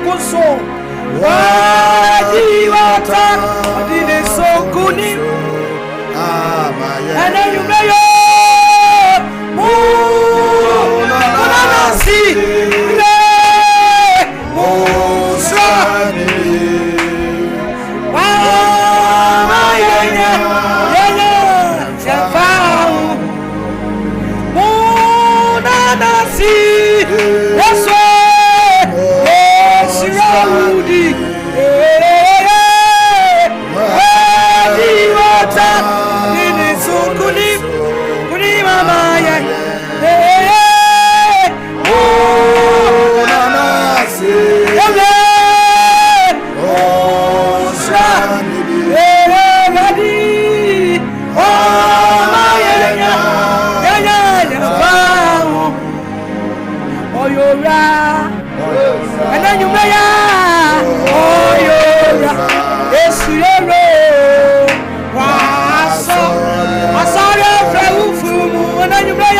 kuso wadi wata adine sokuni ene yumeyo mu nasi ne musani wa yenya chafau mu nasi yeso Shiraudi wadi wata nini sukuni kuni mama ya nasi wadi oyora and then you may yes, you I saw your friend and then you may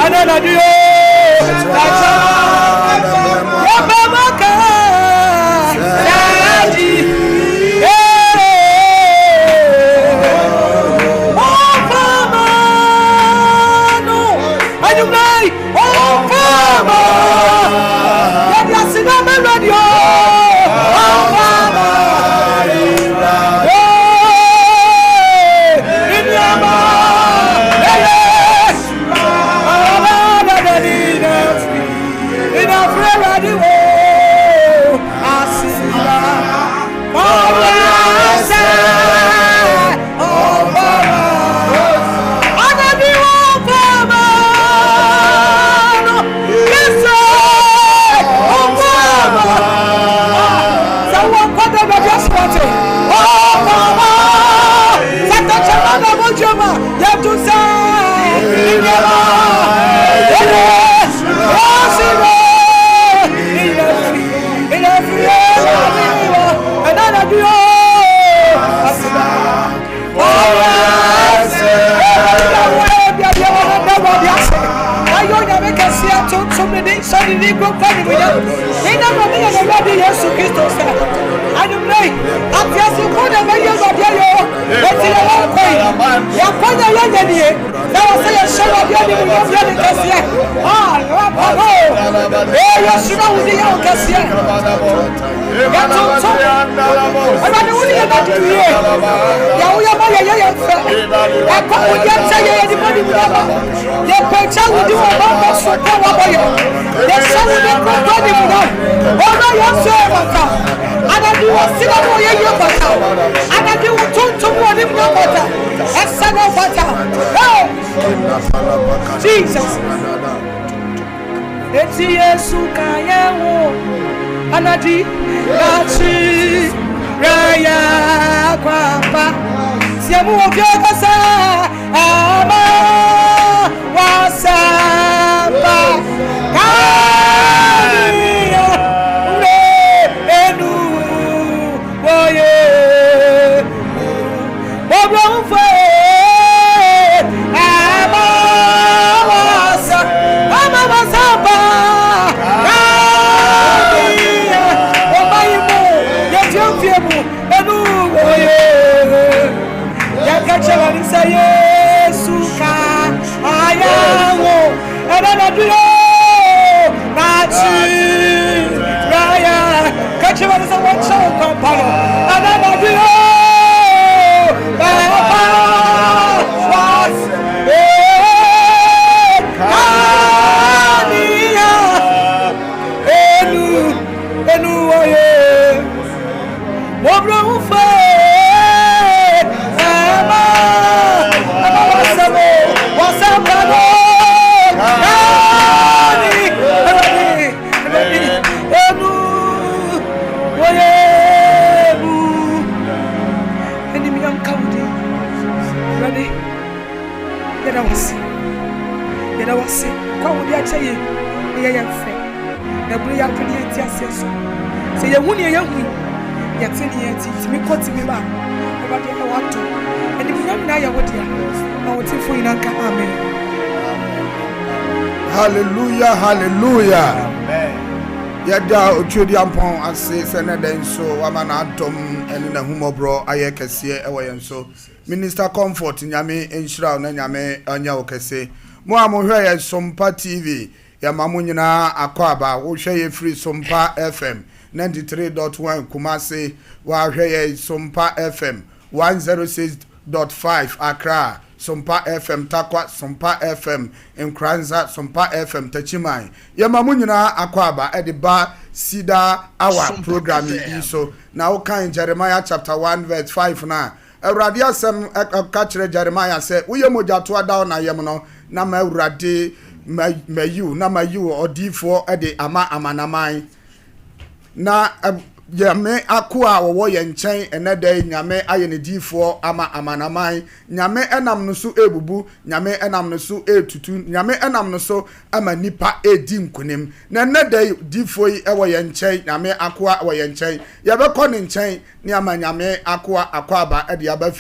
and then I do Jesus. Eti Yesu kayewo anadi nachi raya kwapa siemu obiogasa ama wasapa kaniya ure enu woye bobo Catch Yeda wasi. Kwa wudi achaye. Ye mfe. Na buru ya puni enti aseso. Se ye huni ye hu. Ya tini enti timi koti mi ba. E ba de wato. E di munyam na ya wodia. Na woti fu inanka amen. Hallelujah, hallelujah. Amen. Yada ochudi ampon ase seneden so wamana atom eni na humobro ayekese ewoyenso. Minister Comfort nyame enshira na nyame anya okese. Mo amohwe ye SOMPA TV. Ya mamunyina akwaba wo hwe ye free SOMPA FM 93.1 Kumasi wa hwe ye SOMPA FM 106.5 Accra. SOMPA FM Takwa, SOMPA FM Nkranza, SOMPA FM Tachimai. Yamamunyina akwaba ediba CEDAR our program so now can Jeremiah chapter 1 verse 5 na. Awurade asem akachire Jeremiah say wo yemoja to ada na yem no na ma awurade mayu na mayu odifo ede ama amanaman na Yame akua wo ye nchen enede nyame ayenedifo ama amanaman nyame enam no so ebubu nyame enam no so etutu nyame enam no so ama nipa edi nkunim na enede difo yi ewo ye nchen nyame akua wo ye nchen ye be kɔ ne nchen ni ama nyame akua akwaba ede aba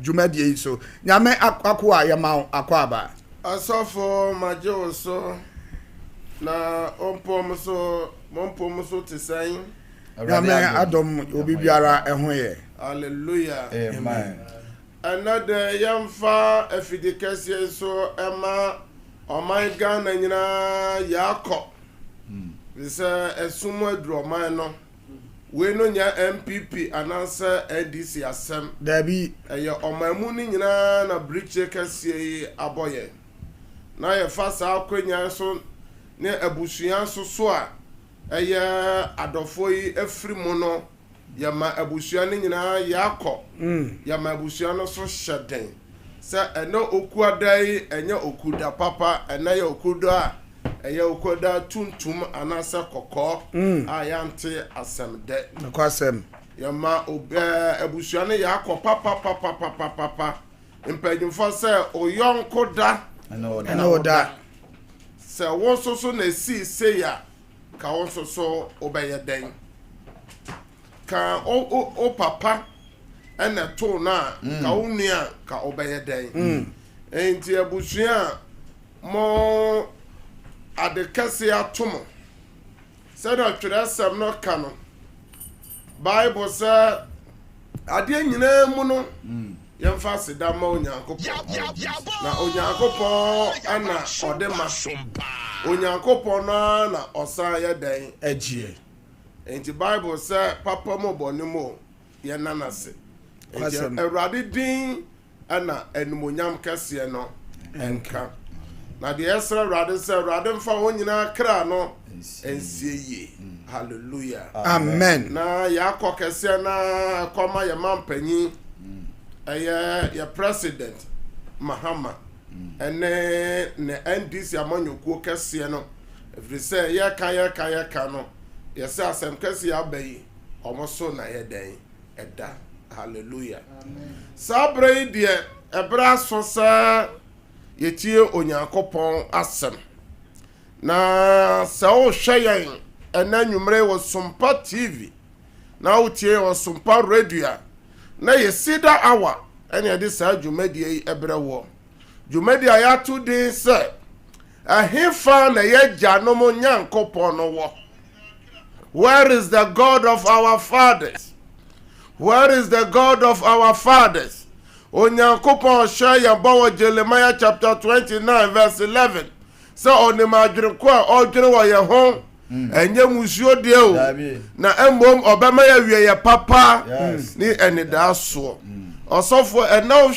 dwumadie so nyame akua ye ma akwaba asofo majo so na ompom so tisan Yame adom obi biara ehoye. Hallelujah. Amen. Another yamfa efidikese so ema oman Ghana nyina yakọ. Bisa esumo adro man no. We no nya MPP anansa NDC asem. Dabi Eye omamu ni nyina na bridge kese aboye. Na ye fa sa akwanya so ne abusuan so a eye adofo yi efri mu no yama abusua ne nyina yakọ yama abusua no so hyeden se eno okuadai enye okuda papa ena ye okuda eye okuda tuntum anasa kokọ ayante asemde nakwasem yama abusua ne yakọ papa impedimfo se oyonko da eno da se won so na si ya ka wonso so obeye den ka o papa ene to na ka onua ka obeye den enti abusua mo adekase atomo said atwere sam no ka no bible say ade nyina mu no yemfa seda ma onyankopon na onyankopon ana odema onyankopon na osaya den egie enti bible say papa mo bonimo ye nanase enti awurade din ana enumonyam kase no enka na de esra awurade say awurade mfa honyina kra no ensieye hallelujah amen na yakọ kase na koma ye mampanyi ya president Mahama ene ne NDC amanyokuo kese no every say ya ka no ya say asem kese abayi omoso na ye den eda hallelujah amen sabre die ebra so sa yetie onyankopon asem na sa o hweyen ena nwumre wo SOMPA TV na o tie wo SOMPA radio na ye CEDAR hour ene de sa dwumadie ebrewo dwumadie ya to din se ahefa na ye janom nyankopon no wo. Where is the God of our fathers? Where is the God of our fathers? Onyankopon share bawo Jeremiah chapter 29 verse 11 so onimadwere ko a odwere wo ye ho enye musuo de o na embom obema ya wie ye papa ni enida so osofo ena o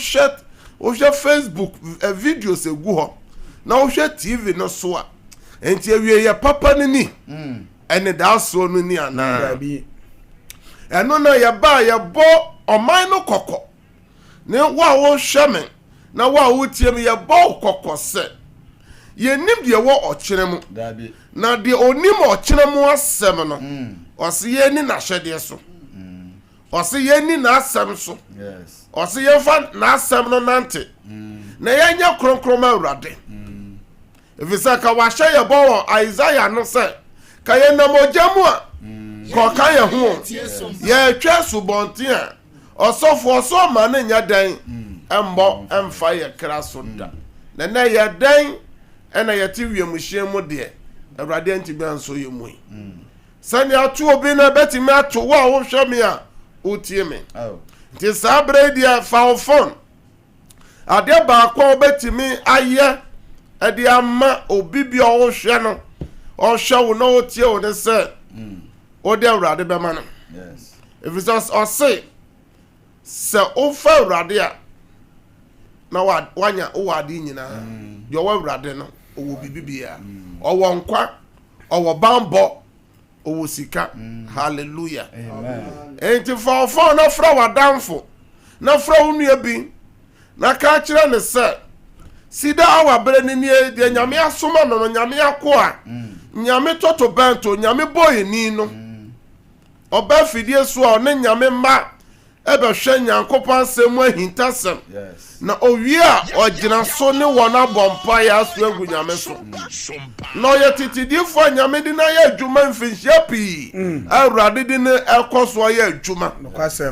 hwe Facebook videos egu ho na o hwe TV no so a enti wie ye papa ni enida so no ni ana eno na ye ba ye bo oman no kokko ne wa wo hweme na wa wo tiem ye bo kokko se ye nim de wo okire mu na de onim okire mu asem no ose ye ni na hwede so ose ye ni na asem so yes ose ye fa na asem no nante na yɛnyɛ kronkron ma Awurade efisɛ ka wahye yɛ bɔ Isaiah no sɛ ka yɛ nam ogya mu a kɔka yɛ ho yɛtwa subɔnten a ɔsɔfo ɔsɔ ma ne nya dan ɛmbɔ ɛmfa yɛ kra so da na na yɛ dan ɛna yɛte wiemhyia mu deɛ Awurade ntimi anso yɛ mu sani ato obi na betimi ato wo a wo hwɛ me a wotie me nti saa bere dia fa wo phone ade ba akwa betimi ayɛ ade ama obi bi a wo hwɛ no o hwɛ wo na wotie wo ne sɛ o de Awurade be ma no yes if it's us or say o fa Awurade a na wanya o wade nyina de o Awurade no o wo bibibia o wo nkwa o wo bambo o wo sika hallelujah amen enti for na fra wadamfo na fra unua bi na ka kire ne se sida awabere ni de nyame asoma no nyame akoa nyame toto bento nyame boy ni no oba fidie so a ne nyame ma ebe hwe nyankopon semu ahintasem na owie a ogina so ne wona bompa ya so agu nyame so no yetitidifo nyame di na ya adwuma mfinhia pi Awurade di ne ekoso ya adwuma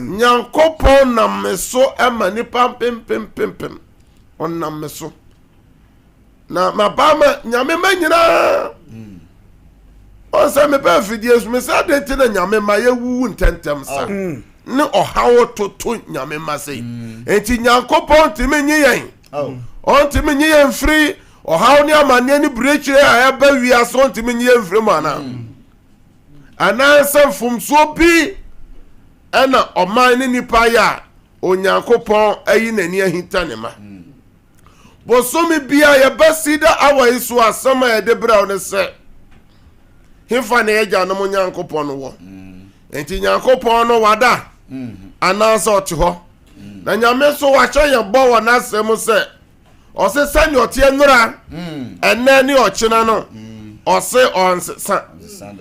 nyankopon na meso ema nipa pempempempem onnam meso na mabama nyame manyina onse me ba fidie so me sa de ti na nyame ma ya wuwu ntentem sa ne ohawo toto nyame ma sei enti nyankopon ti menyi yen on ti menyi yen free ohawo ni amane ni breachire a eba wi aso ti menyi yen free mana ana sanfum so bi ana oman ni nipa ya onyankopon ayi nani ahita ne ma bosomi bia ya basida awa isu asama ya de bra ne se himfa ne eja no nyankopon no wo enti nyankopon no wada anansa oti ho na nyame so wache ye bo wo na asem se o se sani oti enura enne ni ochina no o se on sa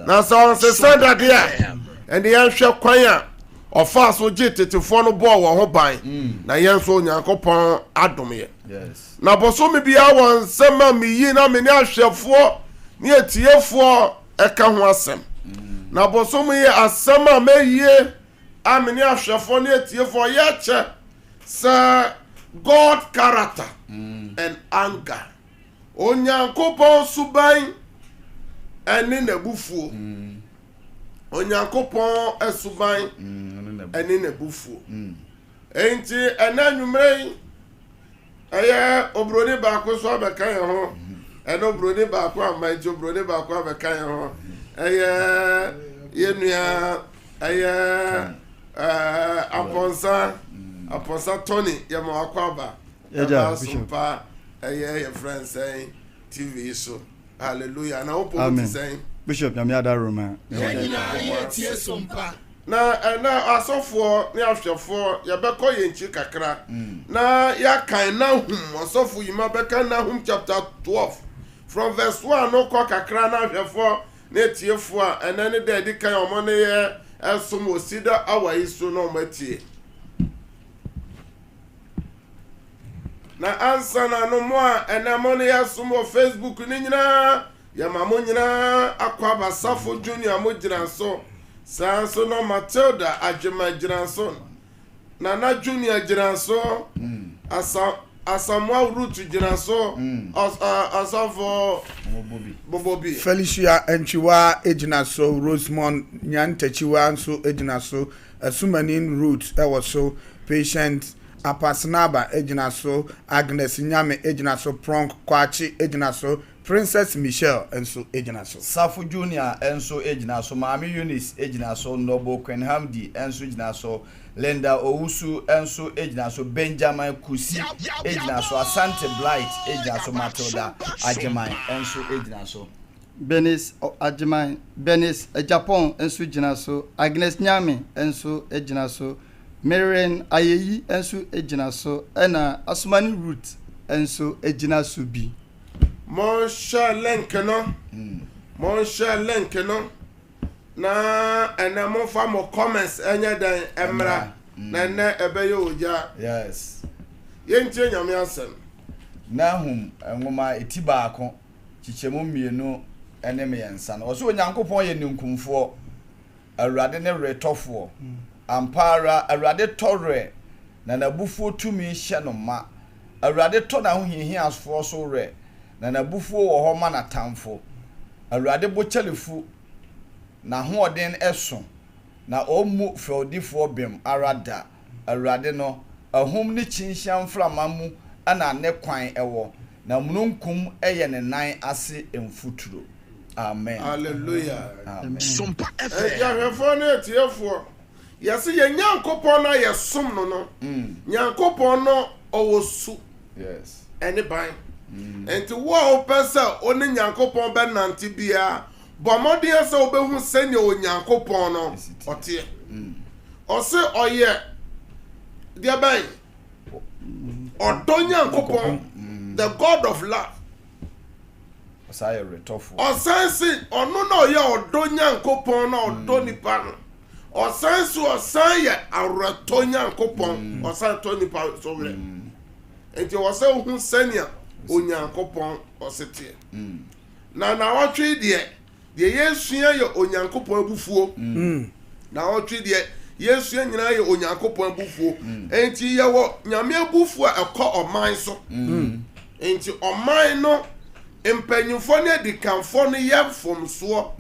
na so on se sanda dia ende yan hwe kwan a ofa so gitetefo no bo wo ho ban na yen so nyankopon adom ye yes na boso me bia won sema mi yi na me ni ahwefo ni etiefo eka ho asem na boso me asem a meyie ameni ahwefo ni etiefo ye che sa God character and anger onyankopon suban eni nabufuo onyankopon esuban eni nabufuo enti enanwumrei eye obroni ba ko so abeka ye ho eno obroni ba ko amanji obroni ba ko abeka ye ho eye yenua eye aponsa Tony ya ma akwaba ya SOMPA eye your friend saying TV so hallelujah na opo ti saying Bishop nyame ada Roma ye SOMPA na asofo ni ahwefo ya beko ye nchi kakra na ya kan na hum asofo yima beka na hum chapter 12 from verse 1 no ko kakra na ahwefo na tiefo a enene de di kan omo ne ye esomo CEDAR awa iso no matie na ansa na no mo a enamo ne ya somo Facebook ni nyina ya mamo nyina akwa basafo junior mo gyina so sanso no Matilda ajema jiranso na junior jiranso asamwa root jiranso asafo bobobi Felicia Enchiwa ejinaso Rosemond Nyantechiwa anso ejinaso Asumanin root ewoso patient Apasanaba ejinaso Agnes Nyame ejinaso Pronk Kwachi ejinaso Princess Michelle enso ejinaso Safu Junior enso ejinaso Mami Eunice ejinaso Nobo Kwenhamdi enso ejinaso Lenda Owusu enso ejinaso Benjamin Kusi ejinaso Asante Blight ejinaso Matilda Ajemai enso ejinaso Benis Ajemai Benis Japan enso ejinaso Agnes Nyame enso ejinaso Marian Ayeyi enso ejinaso ena Asumani Root enso ejinaso bi Mon cher Lenkeno na ena mo fa mo comments enya dan emra na na ebe ye oja yes ye ntie nyame asem na hum ngoma etibaako chichemu mienu ene meyensa no so onyankopon ye ninkumfo awurade ne retofo ampara awurade tore na nabufuo tumi hye no ma awurade to na ho hihiasfo so re na nabufuo wo ho ma na tamfo awurade bo kyelefu na hoɔden ɛso na ɔmu fɛodifo bem arada awurade no ahum ne kyinhyia mframa mu ana ne kwan ɛwɔ na mununkum ɛyɛ ne nan ase mfuturo amen hallelujah amen SOMPA FM ya hwefo na etiefo yesi ye nyankopon na ye som no nyankopon no owosu yes ene ban enti wo opesa oni nyankopon be nante bia bomodie se obehu sene onyankopon no otie ose oye dia ban odo nyankopon the God of love osaya retofo osansi ono na oye odo nyankopon na odo nipa no osansi osanye awrato nyankopon osan to nipa so wre enti wose hu sene onyankopon osete na otwe de yesua ye onyankopon abufuo na otwe de yesua nyina ye onyankopon abufuo enti ye wo nyame abufuo ekọ oman so enti oman no empanyimfo ne dikanfo no ye fomso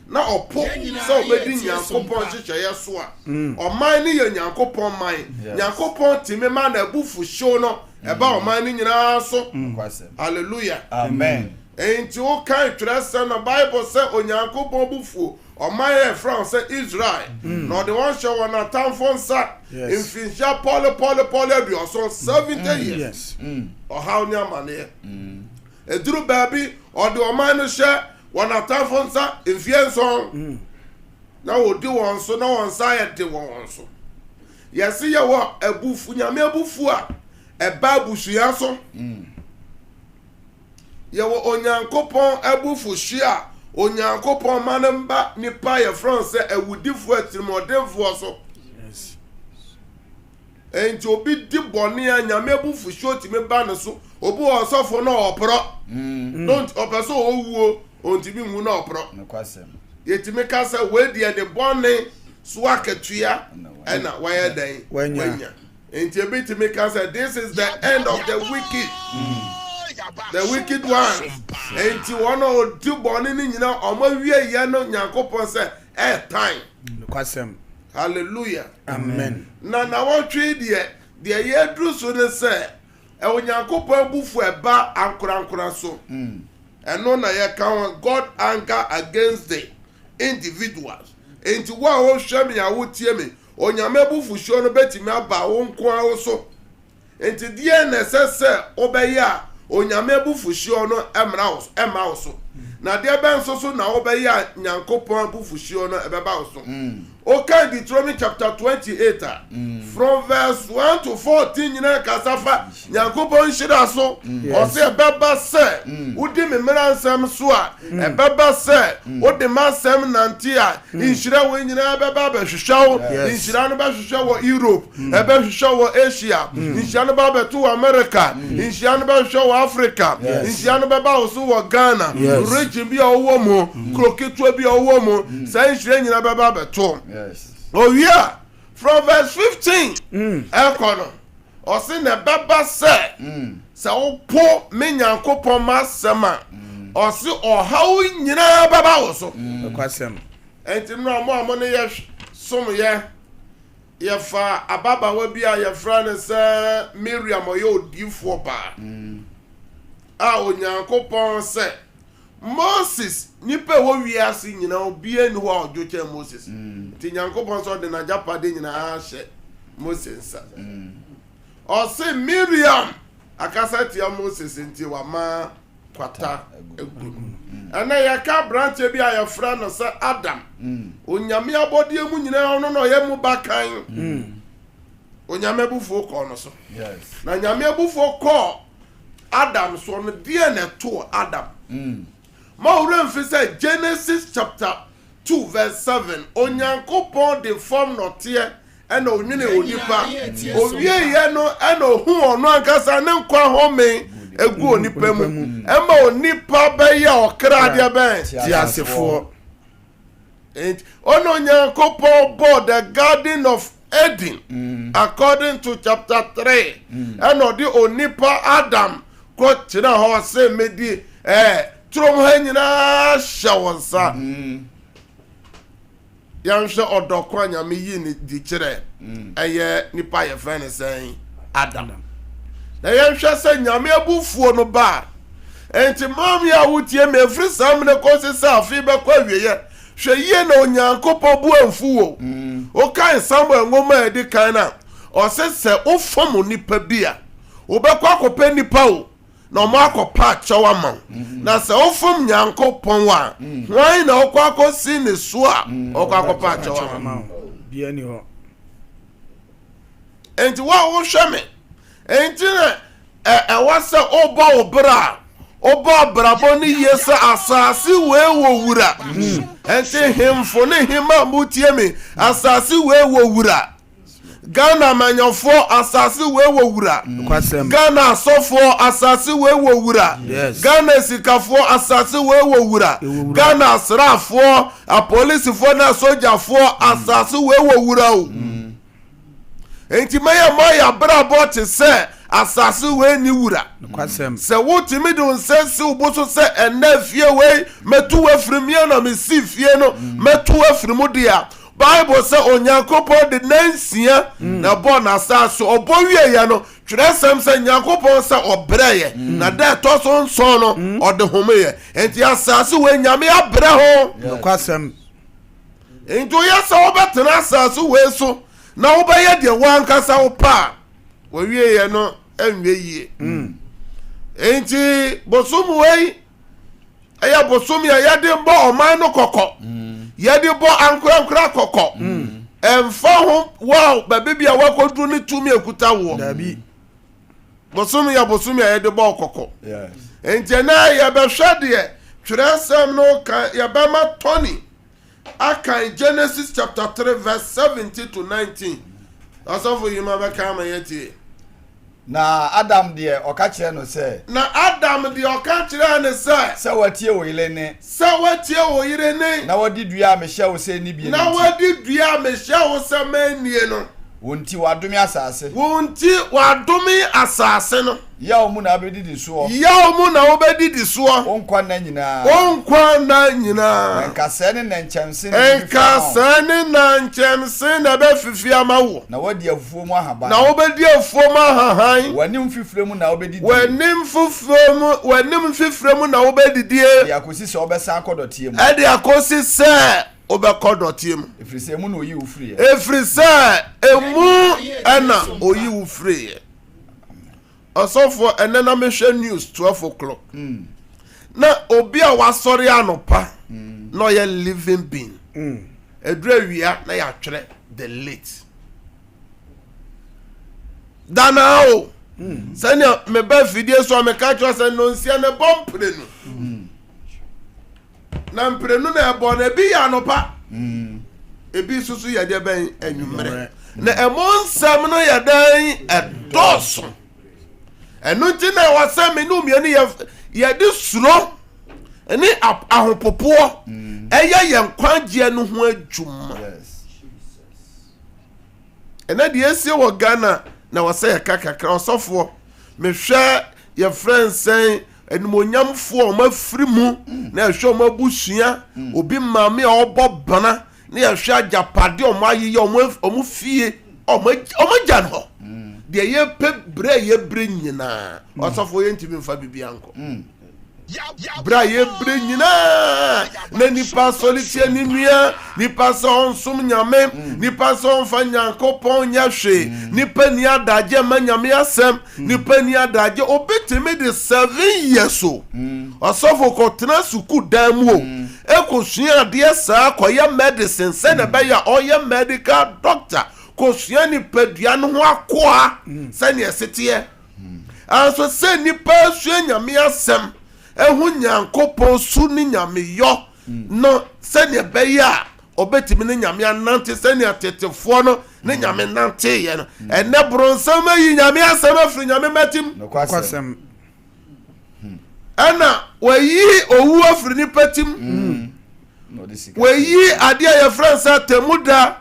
na opo so obedi nyankopon hyehyɛ ye so a oman ne ye nyankopon man nyankopon timi ma na abufu show no eba oman ne nyina so hallelujah amen enti o kan twrese na bible say onyankopon bufuo oman ye from say Israel no the one show on atamfo nsa infinja pole aduoso 70 years o how ni amane eduru baby o de oman no hye won atamfo nsa infienson na odi won so na won sa ye de won so yesi ye wo abufu nyame abufu a eba busuya so yewo onyankopon abufu hia onyankopon manemba nipa ye France awudifu atimodefo so yes enti obi di bone a nyame abufu hia timi ba ne so obi osofo na opro don't opeso owuo ontibi mu na opro ne kwasem yetimi kasa we die de bone so akatua ena waya dan wanya enti ebitimi kasa this is the end of the wicked the wicked one enti wono odi bone ni nyina omo wie ye no nyankopon se time kwasem hallelujah amen na wotwe de ye dru so ne se e onyankopon bufu eba ankora so eno na ye kan God anger against the individuals enti wa wo hwem ya wotie me onyame bufu hwo no betimi aba wo nko awo so enti die na se obeya onyame bufuhio no emra wo so na de ben so na obeya nyankopon bufuhio no ebeba wo so okay Deuteronomy chapter 28 from verse 1 to 14 nyina kasafa nyankopon shira so o se ebeba se udi memra nsem so a ebeba se odi masem nante a inshira wo nyina ebeba ba hwehwawo inshira no ba hwehwa wo Europe ebe hwehwa wo Asia inshira no ba beto America inshira no ba hwehwa wo Africa inshira no ba wo so wo Ghana region bi owo mo kroketu bi owo mo sa inshira nyina beba beto yes oh yeah from verse 15 ekono o se na baba se se opo me nyankopon masema o se o hawo nyina baba wo so kwasem enti no amo ne ye som ye fa ababa wa bia ye fra ne se Miriam o ye odifo ba a onyankopon se Moses nipa wo wiase nyina obie ni ho ojoche Moses ti nyankopon so de na japade nyina ahye Moses o se Miriam akasa ti Moses nti wa ma kwata egu ana ya ka branch bi ya fra no se Adam onyame abodie mu nyina ono no ye mu bakan onyame bufu ko no so yes na nyame bufu ko Adam so no die na to Adam ma ure mfi say Genesis chapter 2 verse 7 onyankopon de form no tie ena onwene onipa owie ye no ena ohu ono ankasa ne nkwa home egu onipa mu ema onipa be ya okra de ben ti asefo ono Nyankopon bought the garden of Eden according to chapter 3 and odi onipa Adam ko tira ho se medi trom ha nyina shawonsa yanhwe odokwa nyame yi ni di kire eye nipa ye fe ne sen Adam na yanhwe se nyame abufuo no ba enti mam ya wutie me free sam ne ko se sa afi be kwa wieye hwe ye na Onyankopon bu amfuo o kan Samuel ngoma edi kan na o se ofom nipa bia o be kwa kopa nipa o na mo akopa chawa ma na se ofom Nyankopon wa hwan na okwa akosi ne so a okwa akopa chawa ma bia ni ho enti wa wo hweme enti na wasa oba obra oba brabo ni yesa asasi we wo wura enti hemfo ne hema mutie me asasi we wo wura Ghana manyofo asasi we wo wura Ghana asofo asasi we wo wura Ghana sikafo asasi we wo wura Ghana asrafo apolisifo na sojafo asasi we wo wura o enti maya brabo te se asasi we ni wura se wotimi do nsensi uboso se enafie we metu afrimie na mesi fie no metu afrimu dia Bible say Onyankopon de nansia na bo na asaso obo wie ya no twerɛsɛm sɛ Nyankopon sɛ ɔbrɛye na da to so nso no ɔde homeye enti asase we nyame abrɛ ho nokwasɛm enti oya sɛ wobɛtena asase we so na wobɛyɛ de wankasa wo pa wo wie ye no anwie yie enti bosom we ɛyɛ bosom ya yɛde mbɔ ɔman no kɔkɔ yɛde bɔ ankora kɔkɔ ɛmfa ho wow babibia wakodru ne tumi ekuta wo dabi bosom ya yɛde bɔ kɔkɔ enti na yɛbɛhwɛ de twerɛsɛm no ka yɛbɛma Tony aka Genesis chapter 3 verse 17 to 19 asofo yima bɛka ma yɛtie na Adam de oka kire no se na Adam de oka kire ne se watie wo yire ne na wadi dua me hye wo se ni bi na wadi dua me hye wo se manie no wonti wadome asase no ya omu na obedidi so onkwa na nyina enkase ne na nkyemse na be fifi amawo na wadi afuo mu ahaba na obedi afuo mu ahahan wanim fifire mu na obedidi wanim fifire mu na obedidi ya kosi se obesan kodotie mu e de akosi se obekodotie mu efrise emu na oyi wo free emu ana oyi wo free Asofo enena mehwe news 12 o'clock na obi a wasori anopa no ye living being edura wia na ya twere the late danao sanya me ba fidie so me ka twa se no nsia ne bompre no na mpre no na ebo na bi ya anopa ebi susu ye de ben anwumre na emonsam no ye dan edoso enu ti na wasame no miani ye de suro eni ahopopo eye ye nkwagie no ho adwuma ena de esi wo Ghana na wasa ye kakakra osofo mehwe ye friends sen enimonyamfo mafiri mu na ehwe mabusua obi maame a obo bana na ye hwe ajapade omayiye omufie omajan ho de ye pe bre ye bre nyina osofo ye ntimi mfa bibia nko bra ye bre nyina na nipa solitie ni nua nipa so nsum nyame nipa so mfa Nyankopon nya hwe nipa ni adaje ma nyame asem nipa ni adaje obetime de 7 years o osofo ko tena suku dan mu o ekosua de sa akoye medicine se na be ya oye medical doctor kosua ni padua no ho akoa se ne esete anso se nipa sua nyame asem ehu Nyankopon su ni nyame yo no se ne be ya obetimi ni nyame anante se ne atetefo no ni nyame nante ye no ene bronsam yi nyame asem afri nyame matim nokwasem ɛna wayi owu afiri nipa tim wayi adeɛ yɛ frɛ sɛ temuda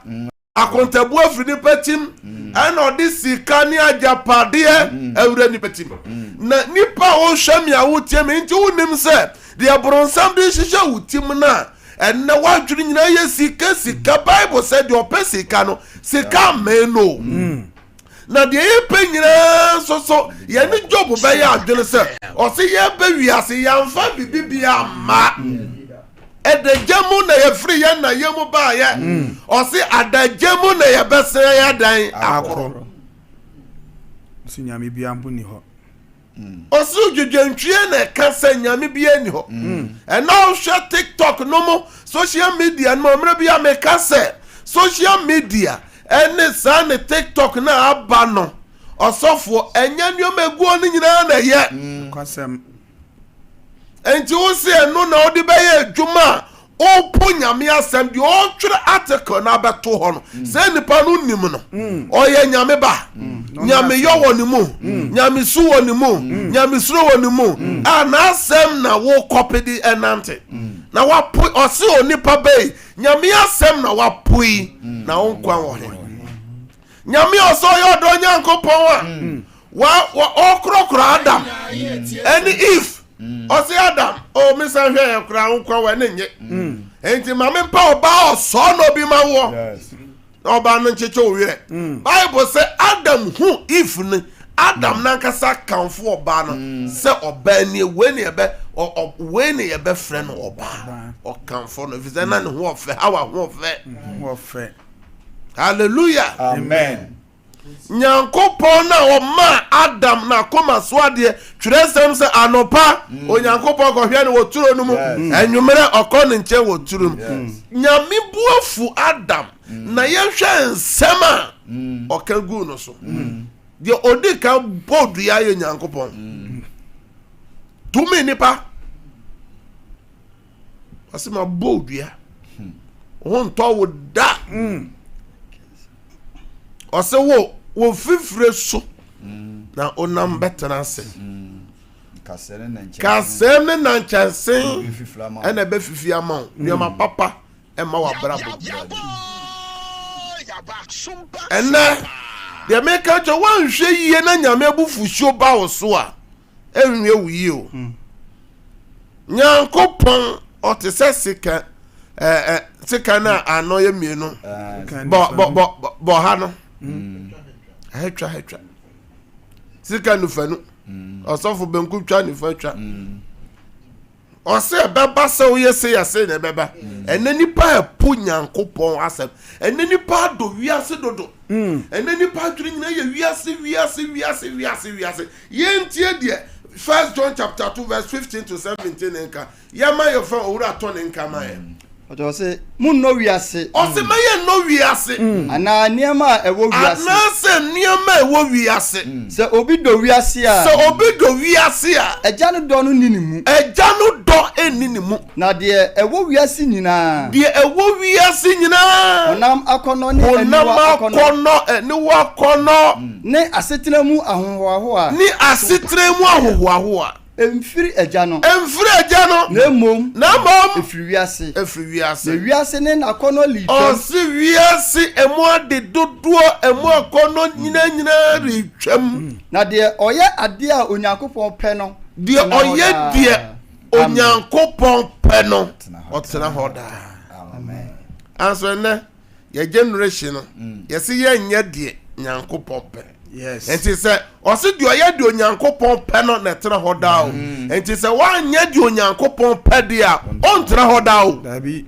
akontabu afiri nipa tim ɛna ɔde sika ne agyapadeɛ awura nipa tim na nipa a ɔhwɛ me a wotie me nti wonim sɛ deɛ borɔnsam de hyehyɛ wo tim no a ɛnɛ woadwene nyinaa yɛ sika bible sɛ deɛ ɔpɛ sika no sika amee no na deɛ yɛpɛ nyinaa nso so yɛne Job bɛyɛ adwene sɛ ɔse yɛbɛ wiase yɛmfa bibibia ma ɛdagya mu na yɛfiri yɛn na yɛ mu baayɛ ɔse adagya mu na yɛbɛsɛ yɛ dan akoro so nyame bia mpo ni hɔ ɔse dwodwantwie na ɛka sɛ nyame bia ni hɔ ɛna ɔhwɛ TikTok no mu social media no mmerɛ bia meka sɛ social media ɛne saa ne TikTok na aba no ɔsɔfoɔ ɛnyɛ nneɛma eguo no nyinaa na ɛyɛ kwasɛm enti wo se ɛno na ɔde bɛyɛ adwuma a ɔpo nyame asɛm deɛ ɔtwerɛ article na abɛto hɔ no sɛ nipa no nim no ɔyɛ nyame ba nyame yɔ wɔ ne mu nyame su wɔ ne mu nyame suro wɔ ne mu a n'asɛm na wo kɔpe de ɛnante na wapo ɔse onipa bɛyi nyame asɛm na wapoyi na wo nkwa wɔ he nyame ɔsɛ ɔyɛ ɔdɔ Nyankopɔn a ɔkorɔkorɔ Adam ɛne Eve ɔsɛ Adam mesa hwɛ yɛ kora wo nkwa wɔ ne nye enti ma mempa ɔbaa ɔsɔɔ na obi ma wɔ na ɔbaa no nkyekye owerɛ Bible sɛ Adam hu Eve no Adam nankasa kamfo ɔbaa no sɛ ɔbaa ni wei ne yɛbɛfrɛ no ɔbaa ɔkamfo no ɛfisɛ na ne ho ɔfɛ hawa ho ɔfɛ hallelujah amen Nyankopɔn na ɔma Adam na akoma so adeɛ twerɛ sɛm sɛ anopa onyankopɔn kɔhwɛ no wɔ turo no mu anwummerɛ ɔkɔ ne nkyɛn wɔ turo mu nyame buafu Adam na yɛhwɛ nsɛm a ɔka gu no so deɛ ɔdi ka bɔ dua yɛ Nyankopɔn tumi nipa ɔsɛ ma bɔ dua ho ntɔ wo da ɔsɛ wo fifire so na onam bɛtena ase kasɛm ne nankyɛnsen ɛna ɛbɛfifi ama wo nneɛma papa ɛma wabrabɔ ɛnɛ deɛ meka kyɛ woanhwɛ yie na nyame abufuhyo ba wo so a ɛnwie wo yie o Nyankopɔn ɔte sɛ sika no a ano yɛ mmienu bɔ ha no hetwa sika nufa no ɔsɔfo benku twa nufa twa ɔsɛ bɛba sɛ woyɛ sɛ yɛsɛ na bɛba ɛnɛ nipa ɛpo Nyankopɔn asɛm ɛnɛ nipa adɔ wiase dodo ɛnɛ nipa adwene nyina yɛ wiase yɛntie deɛ 1 John chapter 2 verse 15 to 17 nka yɛma yɛfa owura atɔ ne nka ma yɛ ɔsɛ munnɔ wiase ɔsɛ mɛyɛ nnɔ wiase anaa nneɛma a ɛwɔ wiase anaasɛ nneɛma a ɛwɔ wiase sɛ obi dɔ wiase a agya no dɔ no ni ne mu na deɛ ɛwɔ wiase nyinaa ɔnam akɔnnɔ ne aniwa akɔnnɔ ne asetena mu ahohoahoa Emfiri agya no na mmom efiri wiase na wiase ne nakɔnɔ litwam ɔsi wiase emu ade dodoɔ emu akɔnɔ nyina retwam na deɛ ɔyɛ adeɛ a Onyankopɔn pɛ no deɛ ɔyɛ deɛ Onyankopɔn pɛ no ɔtena hɔ daa amen anso nɛ yɛ generation no yɛsi yɛnyɛ deɛ Nyankopɔn pɛ yes enti sɛ ɔsi deɛ ɔyɛ deɛ Onyankopɔn pɛ no na ɛtena hɔ daa o enti sɛ wanyɛ deɛ Onyankopɔn pɛ deɛ a ɔntena hɔ daa o dabi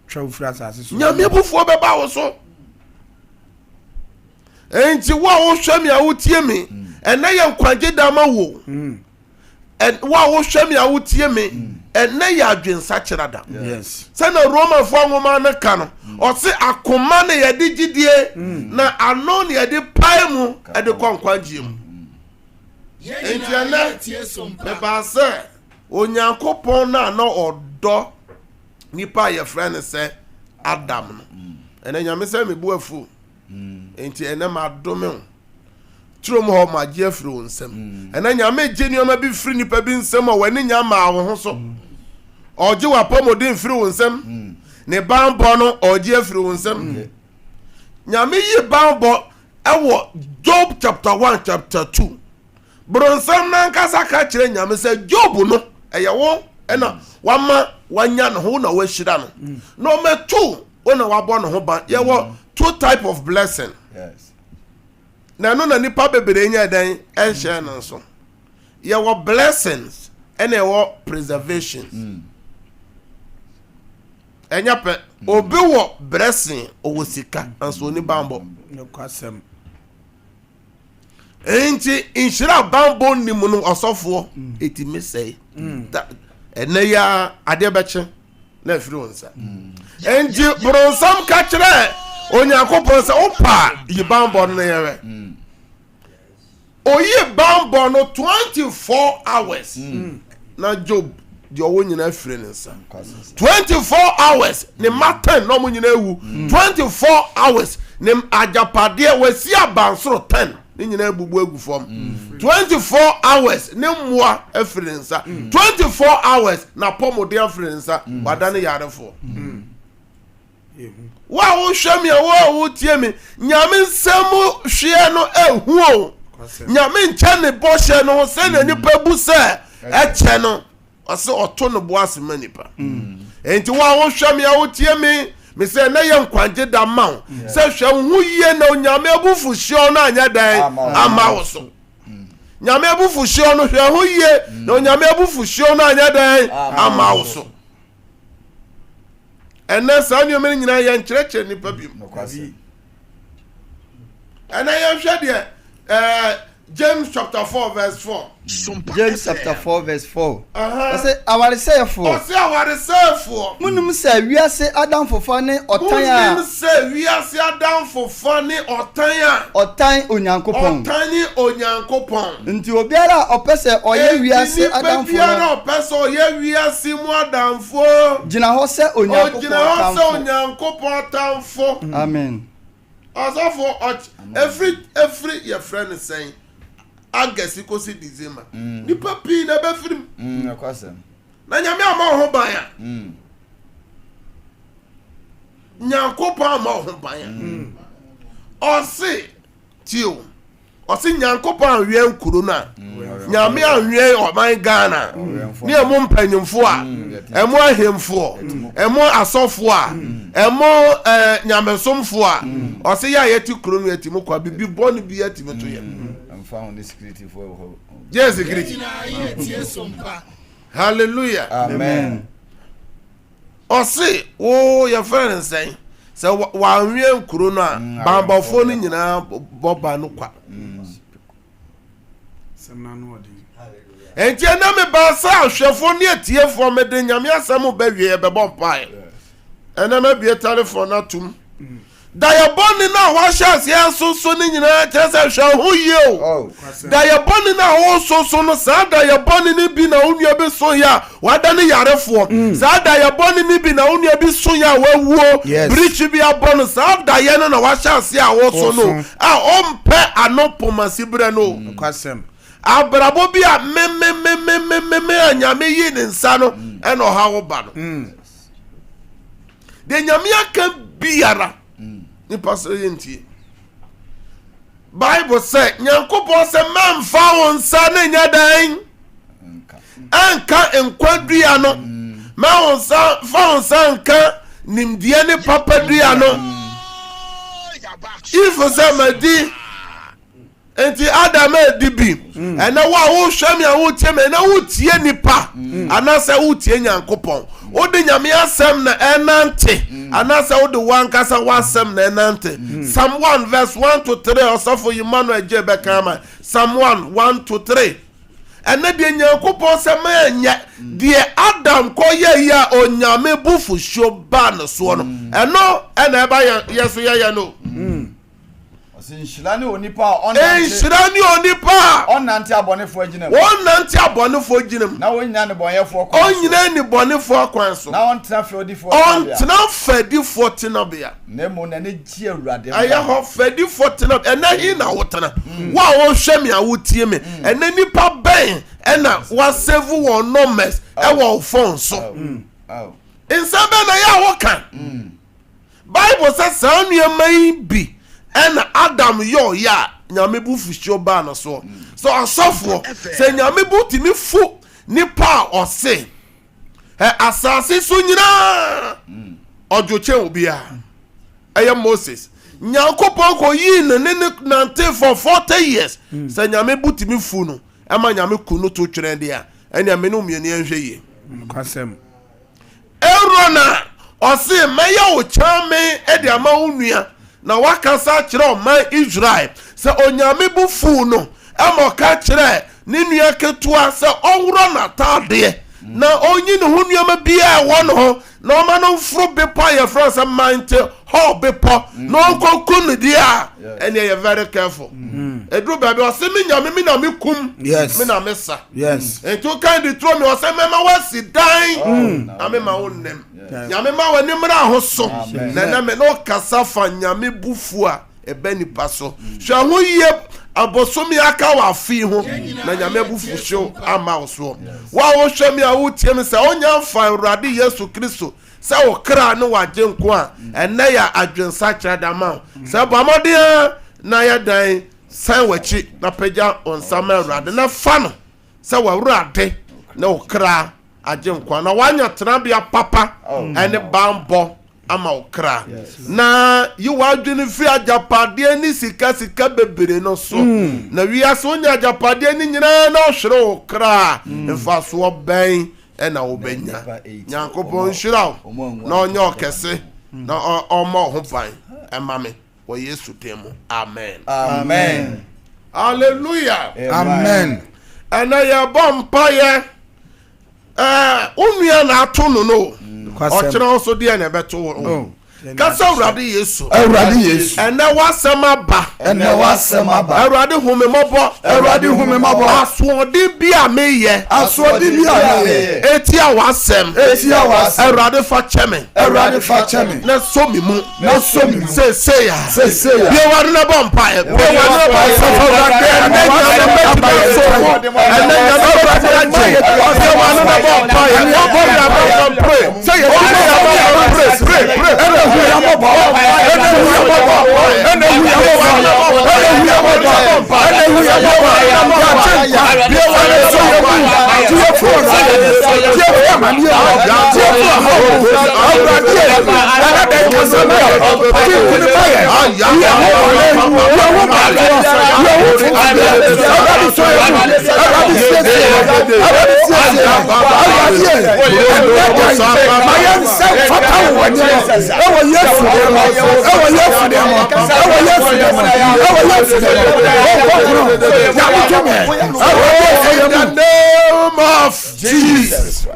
twa ofura asase so nyame bufuo bɛba wo so enti wo a wohwɛ me a wotie me ɛnɛ yɛ nkwagye dama wo wo a wohwɛ me a wotie me ɛnɛ yɛ adwensakyera da yes sɛna Romafoɔ nwoma no ka no ɔse akoma ne yɛde gyidie na ano ne yɛde pae mu ɛde kɔ nkwagye mu enti ɛnɛ mebaa sɛ Onyankopɔn na ɔdɔ nipa a yɛfrɛ ne sɛ Adam no ɛnɛ nyame sɛ mebu afu enti ɛnɛ madome wo trom ho ma gye afiri wo nsam ena nyame gye nioma bi firi nipa bi nsam a wani nya ma wo ho so ogye wa pomodin firi wo nsam ne bambo no ogye afiri wo nsam nyame yi bambo ewo Job chapter 1 chapter 2 bronsam na nkasa ka kire nyame se Job no eyewo ena wama wanya no ho na wahira no no me 2 ona wabo no ho ba yewo 2 type of blessing. Yes. Na no na nipa bebere nya dan ehye no so yewo blessings ene yewo preservation enya pe obi wo blessing owo sika anso ni bambo no kwasem enti inshira bambo ni mu no osofo etimi sei ene ya ade beche na afiri wonsa enti bronsam ka kire onyankopon se opa yi bambo no yewe oyi bambo no 24 hours na Job di owo nyina afiri nsa 24 hours ne maten no mu nyina ewu 24 hours ne ajapade wasi abansoro 10 ne nyina ebubu egu fom 24 hours ne mmoa afiri nsa 24 hours na pomode afiri nsa wadane yarefo wa wo hwemi wo tie mi nyame nsemu hwe no ehu o nyame nche ne boshe no se na nipa bu se eche no ose oto no boase manipa enti wa wo hwemi wo tie mi se na ye nkwanje da ma se hwe hu yie na nyame abufu hwe no anya dan ama wo so nyame abufu hwe no hwe hu yie na nyame abufu hwe no anya dan ama wo so ena sa nyome nyina ye nkyerɛkyerɛ nipa bi ena ye hwɛ de James chapter 4 verse 4 James chapter 4 verse 4 say awaresefo munum say wiase adam fofa ne otan a munum say wiase adam fofa ne otan onyankopon nti obiara opese oye wiase adam fo obiara opese oye wiase mu adam fo gina ho se onyankopon tamfo amen asafo every your friend is saying agasi kosi December nipa pi na be firim akwasem na nyame ama ho ban a nyankopon ama ho ban a osi nyankopon anwe nkuro na nyame anwe oman Ghana ni emu mpanyimfo a emu ahemfo emu asofo a emu nyamesomfo a osi ya yeti kuro no yeti mu kwa bibi bonu bi yeti meto ye found the security for yes security hallelujah amen osi wo your friend say wa anwe nkuro no a bambafo no nyina boba no kwa semna no odi enti na me ba sa ahwefo ne atiefo me de nyame asem ba wie be bompai ena me bie telephone atum Diaboni na wa shasi ansoso ni nyina chese hwe ho yie o diaboni na wo soso no sa diaboni ni bi na onua bi so ya wada ne yarefo sa diaboni ni bi na onua bi so ya wawuo bridge bi abono sa diaboni na wa shasi a wo so no a ompe anopoma sibre no kwasem abrabo bi a me anyame yi ne nsa no e no ha wo ba no de nyame aka biara ni pastor yenti Bible say nyankopon say man fa won sa na nya dan anka enkwadua no ma won sa fa won sa anka nimdie ne papa dua no if say madi enti adam edibi ena wa wo hwam ya wo tie me na wo tie nipa anase wo tie nyankopon wo de nyame asem na enante anase wo de wankasa wasem na enante Psalm 1 verse 1 to 3 osofo Emmanuel Jebekama Psalm 1 1 to 3 ena de nyankopon se ma nya de adam ko ye ya onyame bufu sho ba no so no eno ena ba yeso ye no Nhyira ne onipa ɔnante abɔnefo agyinam wɔnante abɔnefo gyinam na wɔnyina ne bɔnyɛfo kwan ɔnyina ne bɔnefo kwan so na ɔntena fɛdifo tenabea na mo na ne gye awurade ɛyɛ hɔ fɛdifo tenabea ɛna hi na wotena wo a wɔhwɛ me a wotie me ɛna nipa bɛn ɛna wasave wɔn numbers ɛwɔ phone so nsa bɛn na yɛ a wɔka Bible sɛ saa nneɛma yi bi ɛna Adam yɛ ɔyɛ a nyame bu fuhyio baa no so so asɔfoɔ sɛ nyame bu timi fu nipa a ɔse asase so nyinaa ɔdwokyɛ obiara ɛyɛ Moses nyankopɔn kɔ yii ne nante for 40 years sɛ nyame bu timi fu no ɛma nyame ku no to twɛn deɛ a ɛnea me no mmienu nhwɛ yie kwasɛm Erona ɔse mɛyɛ wo kyame ɛde ama wo nua na wakasa kyerɛ ɔman Israel sɛ onyame bu fu no ɛma ɔka kyerɛ ne nua ketewa sɛ ɔnworɔ n'ataadeɛ na onyi ne ho nneɛma biara ɛwɔ no ho na ɔma no mforo bepɔ a yɛfrɛ sɛ mante hɔ bepɔ na ɔnkɔku ne deɛ a ɛne yɛ very careful ɛduru baabi ɔsɛ me nyame me na me kum me na me sa nti wokan de turo me ɔsɛ mɛma woasi dan na mema wo nnem nyame ma w'animmerɛ aho so na ɛnɛ me na ɔkasa fa nyame bufu a ɛbɛ nipa so hwɛ ho yie abosomi aka wɔ afi ho na nyame abufuhyew ama wo so wo a wohwɛ me a wotie me sɛ wonya mfa Awurade Yesu Kristo sɛ wo kra ne wagye nko a ɛnɛ yɛ adwensa kyerɛ dama wo sɛ bɔ mmɔden na yɛ dan san w'akyi na pagya wo nsa ma Awurade na fa no sɛ w'Awurade ne wo kra agye nko a na woanya tenabea papa ɛne bambɔ ama okra na yi wadwene fi ajapadeɛ ni sika bebre no so na wiase onya ajapadeɛ ni nyina na ohwere okra mfa so bɛn ɛna obenya nyankopɔn hyira na onye okese na ɔma ho ban ɛma me wɔ Yesu temu amen hallelujah amen ɛna yɛ bompa yɛ onua na ato no ɔkyerɛ so deɛ na ɛbɛto wo kasa Awurade Yesu ɛnɛ wasɛm aba Awurade home mmɔbɔ asoɔden bi a meyɛ eti a wasɛm Awurade fa kyɛ me na so me mu seeseya biewade na bɔ mpaeɛ Jesus.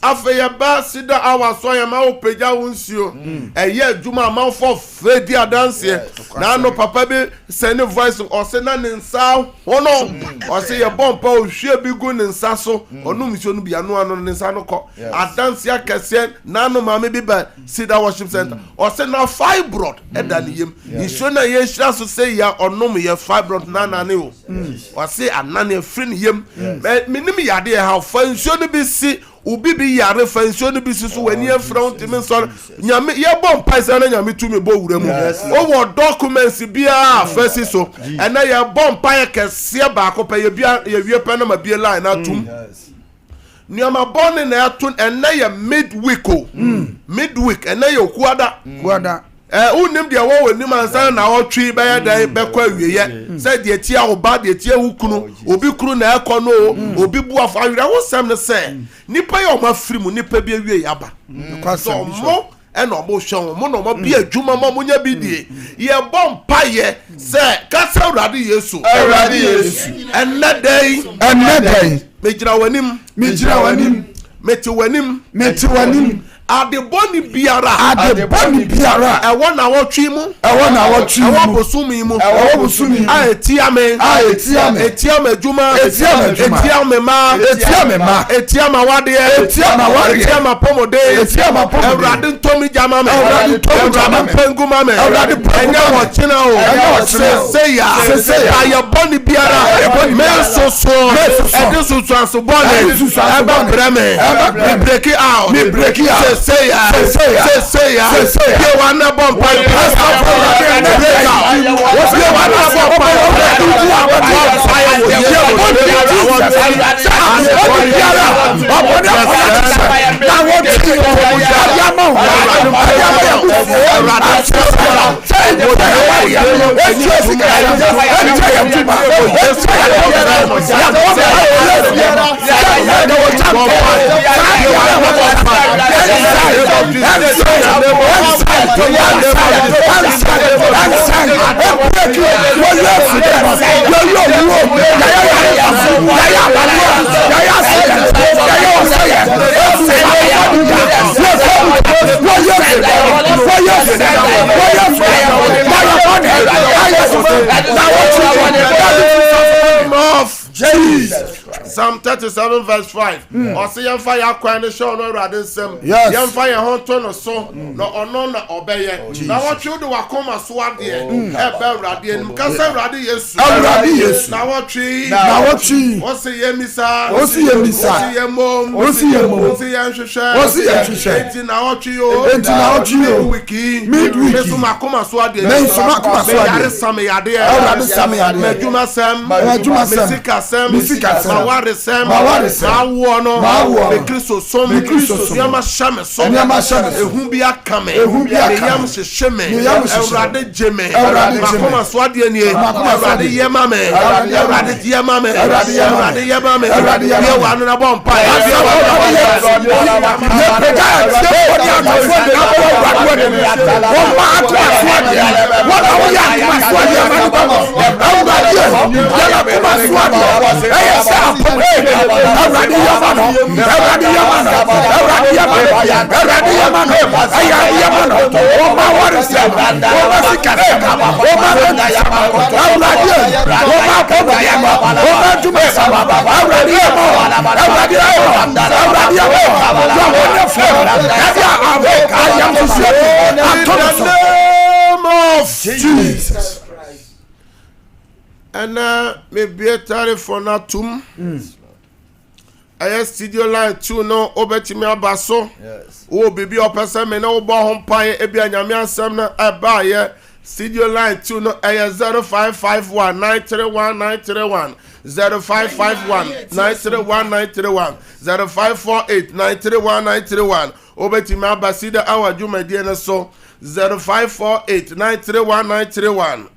After ba sida awa so ya ma opagya wonsuo eye adwuma amanfo fredi adanse na no papa bi send voice o se na ne nsa hono o se ye bompa o hwe bi gu ne nsa so onum nsuo no bia no ano ne nsa no kɔ adanse akese na no mama bi ba sida worship center o se na fibroid eda ne yem nsuo na ye hira so se ya onum ye fibroid na na ne o se anane afri ne yem menim yade ha fa nsuo no bi si ubi bi yare fa nsuo no bi si so wani afra ntimi nso nyame ye bom paisa na nyame tumi bo wura mu o wo documents bia fa si so ena ye bom paia kese ba ko pa ye bia ye wie pa na ma bia line na tum nyama bone na aton ena ye midweek midweek ena ye kuada unim dia wo nim ansa na otwi be ya dan be kwa wieye say de tia oba de tia hukunu obi kuru na ekọ no obi bu afa awira wo sem ne say nipa ye o ma firi mu nipa bi awie yaba so mo ena mo hwe mo no mo bi adwuma mo nya bi die ye bom paye say kasa Awurade Yesu enne day mejira wanim meti wanim adeboni biara ɛwɔ na wɔtwe mu ɛwɔ bosumi mu a etia me etia me adwuma etia me ma etia ma wadeɛ etia ma pomode awurade ntomi gyama me awurade mpengu ma me ɛnyɛ wɔkyena o seseya ayɛbɔne biara mesoso ɛde susuanso bɔne ɛbɛ brɛ me break it out say ya ye wanna bomb break out ye wanna bomb Jesus. Psalm 37 verse 5. Ɔsɛ yɛmfa yɛ akwan ne hyɛ ɔno awurade nsɛm. Yɛmfa yɛn ho to no so na ɔno na ɔbɛyɛ. Na wɔtwe de wakoma so adeɛ ɛbɛ awurade anim. Kasa awurade Yesu. Na wɔtwe. Wɔsɛ yɛmisa. Wɔsɛ yɛmmom. Wɔsɛ yɛnhwehwɛ. Enti na wɔtwe yo. Midweek. Mesu makoma so adeɛ. Meyare same yadeɛ. Medwuma sɛm. Mesika sɛm. Mawaresem, Mawono, Bekristo som, Yama Shame som, Ehumbi Akame, Yam Sheme, Eurade Jeme, Makoma Swadiani, Eurade Yamame, Eurade Yamame, Eurade Yamame, Yawana Bompa, Jesus. And maybe a telephone at two. I studio line 2 no obetimi abaso. Yes. O bibi opese me no bo hompae ebi anyame asem na abaye studio line 2 no 0551 931 931 0551 931 931 0548 931 931 obetimi abasida awadwuma die ne so 0548 931 931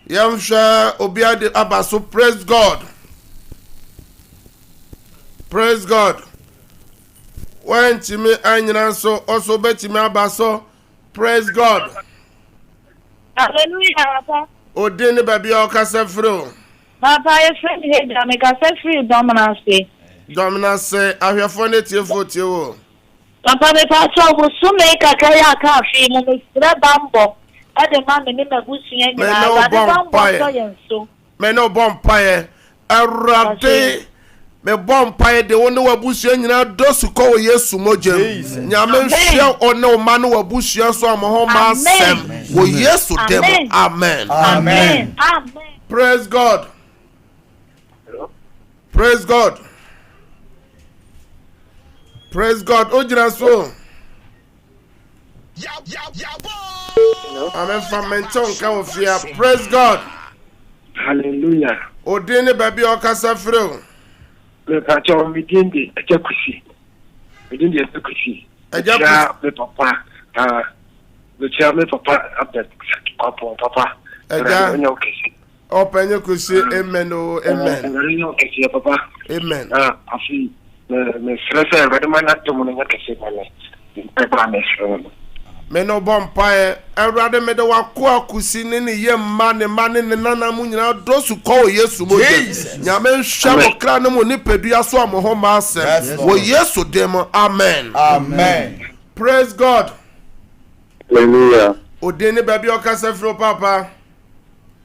yamsha obiade abaso. Praise God. Praise God. When Timmy Anyana so also bet me abaso. Praise God. Hallelujah, Papa. Odini baby o kase free. Papa, your friend here, me kase free dominance. Dominance ahwefo ne tiefo tiewo. Papa, me pa so go so me kakaya ka fi mo me sira bambo. Ade ma me magusi yen na bambo so yen so. Me no bompaye. Arade me bompaye de woni wabusu nyina dosu ko Yesu mojem. Nyame hwe ono ma no wabusu so amoho ma asem. Wo Yesu dem. Amen. Amen. Amen. Praise God. Praise God. Praise God. Ojira so. Amen. Famenton ka ofia. Praise God. Hallelujah. Odene baby okasa freo. Le pacho midindi ejakusi. Midindi ejakusi. Ejakusi. Le papa. Le chairman papa update papa. Eja. Open your kusi. Amen. Oh, amen. Papa. Amen. Afi me stress ready man not to money kesi mane. Papa me stress. Me no bompae awrade me de wako akusi ne ye mane ne nana mu nyina dosu ko Yesu mo nyame hwa mo kra ne mo ni pedua so amoho ma asem wo Yesu dem. Amen. Amen. Praise God. Hallelujah. Odeni baby okasa fro papa.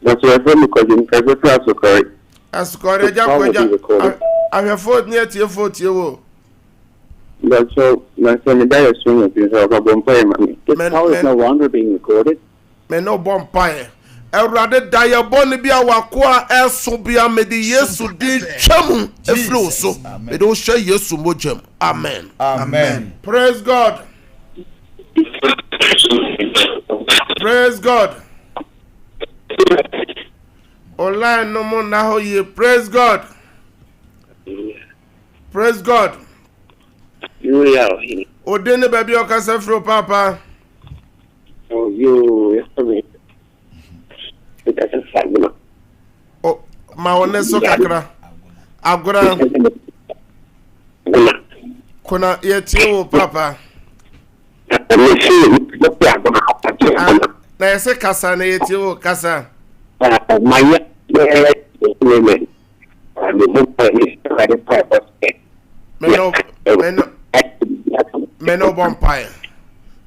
That's why I'm because in Kazakhstan so correct. Asukore ja kwaja. Ahwefo ni etie fo tie wo. That's so my son and dad is swinging things over bonfire mommy. This call is no longer being recorded. Me no bonfire. Ewrade daye boni bia wakoa eso bia me di Yesu di twam eflo so. Me do hwe Yesu mojam. Amen. Amen. Praise God. Praise God. Online no more na ho ye. Praise God. Praise God. Hallelujah. Odene baby okasa fro papa. Oh, you yesterday. It doesn't find me. Oh, ma wone so kakra. Agora kuna yetie wo papa. Na yese kasa na yetie wo kasa. Meno bompire.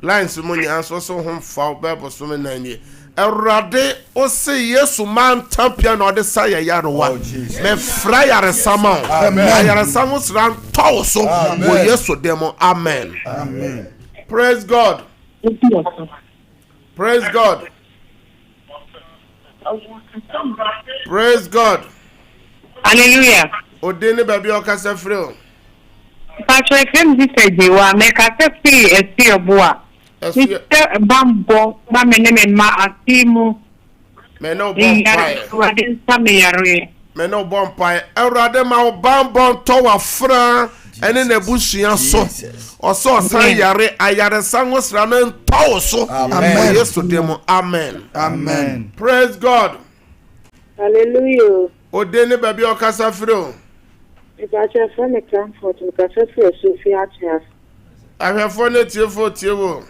Lines money answer so home for Bible so many. Erade o se Yesu man tampia no de say yarewa. Me fra yare sama. Yare sama sran to so wo Yesu demo. Amen. Amen. Praise God. Praise God. Praise God. Hallelujah. Odene baby okasa freo. Patrick, let me say, you are make a fee a sea of boa. Mr. Bambo, Mamma, Ma, Timu, Meno bompire. Sammy, Meno bompire. Erade ma bambon to wa fra ene na busuan so. Oso san yare ayare san wosra no ntawo so. Amen. Yesu demo. Amen. Amen. Praise God. Hallelujah. Odene baby okasa freo. If I just want to come for to catch a Sophia chef. I have found it here for you.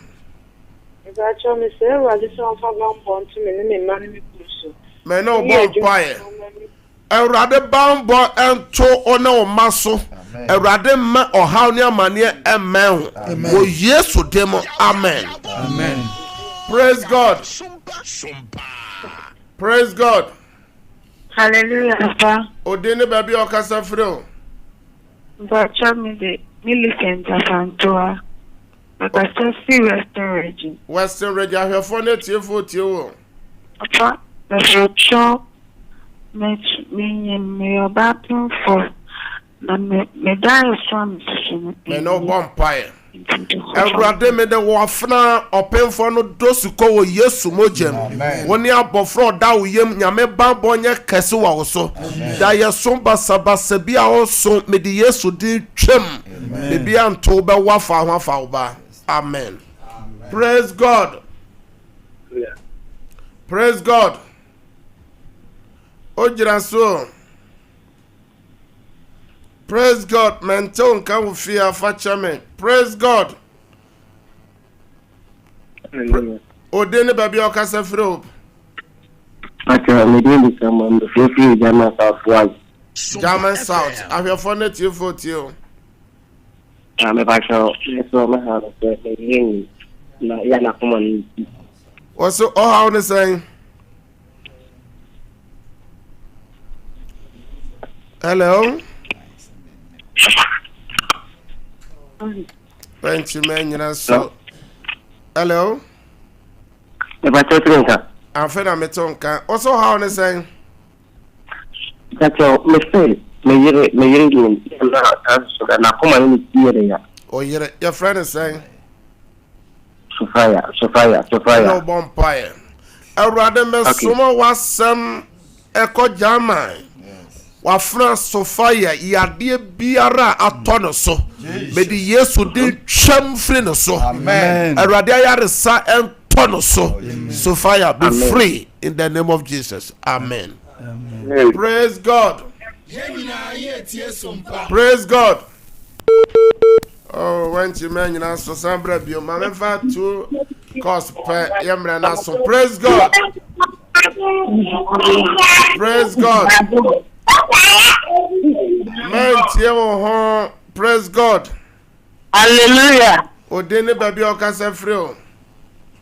If I tell me, sir, I just want to born to me and money. Meno bompire. Erade bambo ento ona maso. Erade ma ohaw ne amane emen. Wo Yesu demo. Amen. Amen. Praise God. Praise God. Hallelujah, Papa. Odene baby okasa freo. But tell me the Millicent Afantoa. But I still see Western region. Western region. I have found it here for you. Papa, the show me and me about him for me die from Meno bompire. Erade me de wafna openfo no dosuko wo Yesu mojem. Woni abofro da wo yem nyame bambo nye kese wa wo so. Da ye somba sabasa bia wo so me de Yesu di twem. Me bia nto be wafa ho afa wo ba. Amen. Praise God. Praise God. Ojira so. Praise God. Menton can fear fachamen. Praise God. Odene baby okasa freo. Me doing someone the free German South. German South. I have found it here for you. I'm a partial. So my house is na common. Also, oh, how to say? Hello. Thank you, man. You know, so. Hello. If I tell you, I'm fed on my tongue. Also, how to say? that's all. Me na common here. Oh, your friend is saying. Sophia. No bonfire. I rather me summer was some echo German. Wafra Sophia, yade biara atono so. Me di Yesu di twam free no so. Amen. Erade ayare sa entono so. Sophia, be free in the name of Jesus. Amen. Amen. Praise God. Praise God. Oh, when you man, you know, so some bread, you mamma to cause yamra na so. Praise God. Praise God. Man, praise God. Hallelujah. Odene baby okasa free o.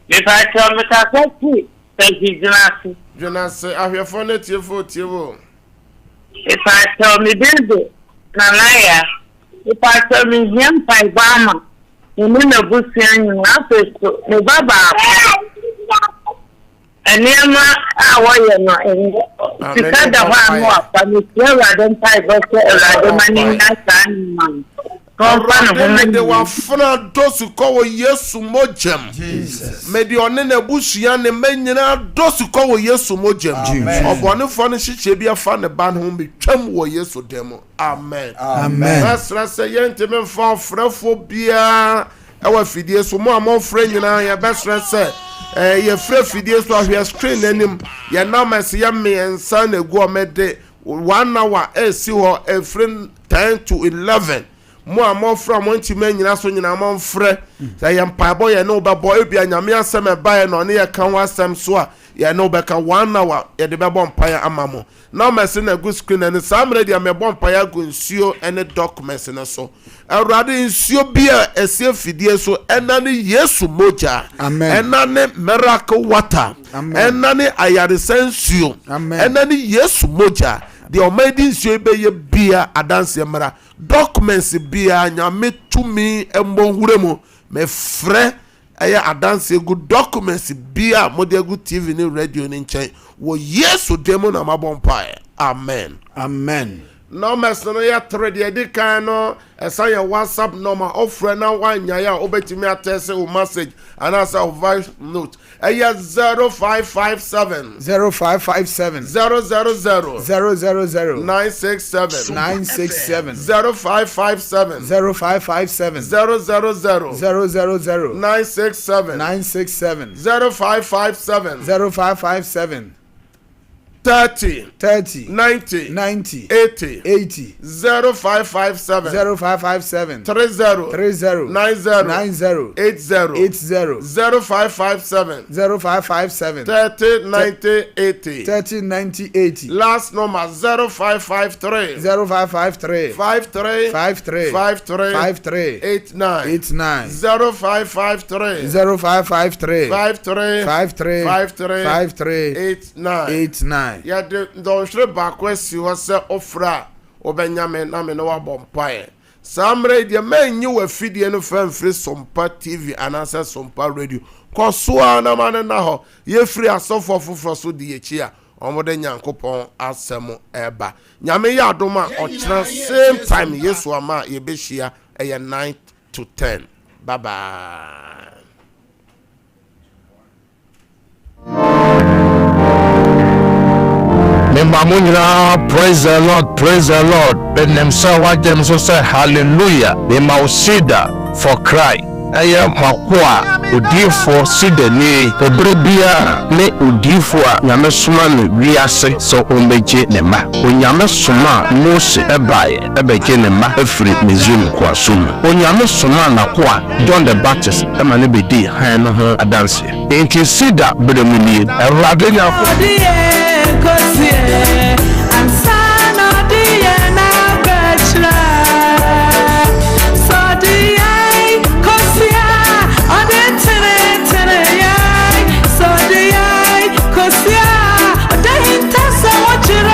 If I tell me that thank you, Jonas, I have phone it you. If I tell me baby, Nanaya, if I tell me him by Bama, you know good saying nothing to Baba. And Nema, you know, to cut the one more, but it's never done type of money. They were fun those who call Yesu Mojem. Jesus. May the onene bushian and men those who call Yesu Mojem. Of one funny shit be a fan of ban whom be trim wo Yesu demo. Amen. Amen. Let's say gentlemen for frephobia. Our fidias so more friend and I best say. Your free fidias to your screen and him. Your numbers yammy and son a gourmet day 1 hour. See what a friend 10 to 11. More from one to men, you so you know, among free. Say, I'm pie boy, no, but boy, be an Yamia Sam buy no near can was some swa. Ya no back 1 hour at the bonfire amamo. Now, my son a good screen and some ready. I'm a bonfire going to and a documents and so. I rather in sure beer a seal fidia so and none yes moja. Amen. And none miracle water. Amen. And none I had a sense you. Amen. And none yes moja. The Almighty Shebe beer a dance yamara. Documents beer nyame to me and bonhuremo me fre aya a dance good documents beer model good TV ni radio ni nchen wo yesu demo na mabompa. Amen. Amen. No mess no ya thread ya kan no esa ya WhatsApp number offer na wanya ya obetimi atese o message and as a voice note aya 0557 0557 000 000 967 967 0557 0557 000 000 967 967 0557 0557 30 90 80 0557 0557 30 90 80 0557 30 90 80 last number 0553 53 89 0553 89 ya don't shre bakwesi wose ofra obanyame na me no wabompae samre de manyi wa fidie no famfri Sompa TV anasa Sompa Radio kosoa na mane na ho ye free asofo foforo so de echi a omode nyankopon asem eba nyame ya adoma ochira same time yesu ama ye behia eye 9 to 10 bye bye. Praise the Lord. But them so what them so say hallelujah. They must CEDAR for cry. I am Makwa, Udifo Sidney, the Bribia, ne Udifo, Yamasuma, Riase, so Omeje Nema. When Yamasuma, Mose, Ebaye, Ebejenema, Efri, Mizum, Kwasum. When Yamasuma, Nakwa, John the Baptist, Emanibidi, Hano, Adansi. Ain't you CEDAR, Bremini, a Radina.